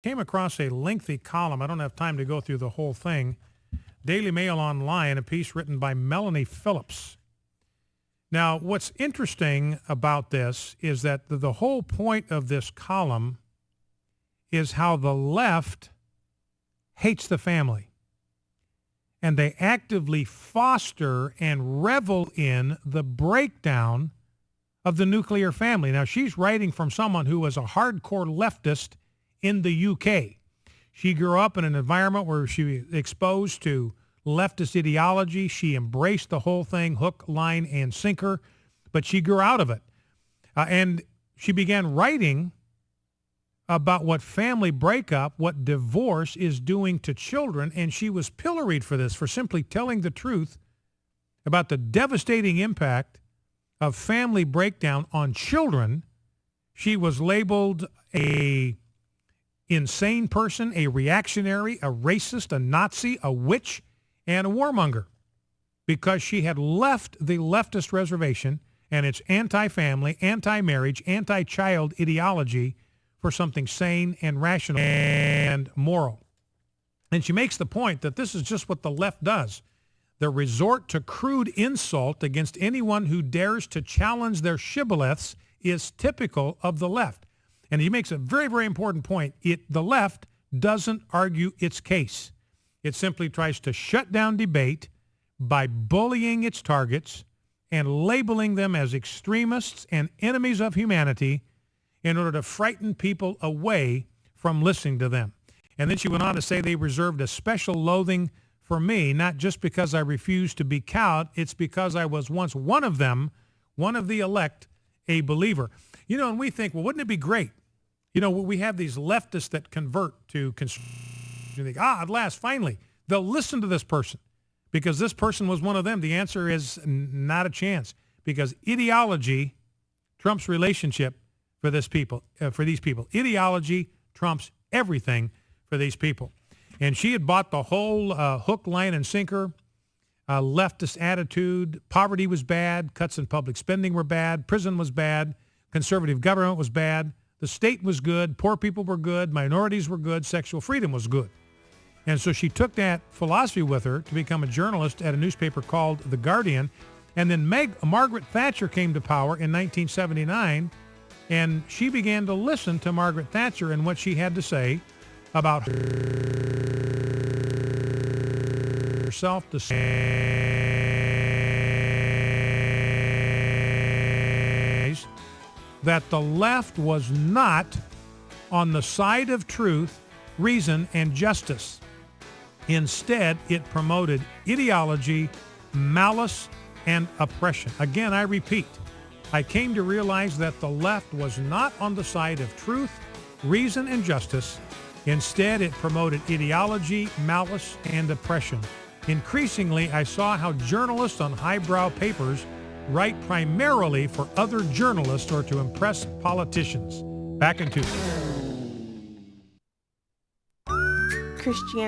Came across a lengthy column. I don't have time to go through the whole thing. Daily Mail Online, a piece written by Melanie Phillips. Now, what's interesting about this is that the whole point of this column is how the left hates the family. And they actively foster and revel in the breakdown of the nuclear family. Now, she's writing from someone who was a hardcore leftist in the UK. She grew up in an environment where she was exposed to leftist ideology. She embraced the whole thing, hook, line, and sinker, but she grew out of it. And she began writing about what family breakup, what divorce is doing to children, and she was pilloried for this, for simply telling the truth about the devastating impact of family breakdown on children. She was labeled a insane person, a reactionary, a racist, a Nazi, a witch, and a warmonger because she had left the leftist reservation and its anti-family, anti-marriage, anti-child ideology for something sane and rational and moral. And she makes the point that this is just what the left does. The resort to crude insult against anyone who dares to challenge their shibboleths is typical of the left. And he makes a very, very important point. The left doesn't argue its case. It simply tries to shut down debate by bullying its targets and labeling them as extremists and enemies of humanity in order to frighten people away from listening to them. And then she went on to say they reserved a special loathing for me, not just because I refused to be cowed. It's because I was once one of them, one of the elect, a believer. You know, and we think, well, wouldn't it be great? You know, we have these leftists that convert to you think, at last, finally, they'll listen to this person because this person was one of them. The answer is not a chance because ideology trumps relationship for these people. Ideology trumps everything for these people. And she had bought the whole hook, line, and sinker leftist attitude. Poverty was bad. Cuts in public spending were bad. Prison was bad. Conservative government was bad. The state was good. Poor people were good. Minorities were good. Sexual freedom was good. And so she took that philosophy with her to become a journalist at a newspaper called The Guardian. And then Margaret Thatcher came to power in 1979, and she began to listen to Margaret Thatcher and what she had to say about herself, that the left was not on the side of truth, reason, and justice. Instead, it promoted ideology, malice, and oppression. Again, I repeat, I came to realize that the left was not on the side of truth, reason, and justice. Instead, it promoted ideology, malice, and oppression. Increasingly, I saw how journalists on highbrow papers write primarily for other journalists or to impress politicians. Back in Tuesday. Christianity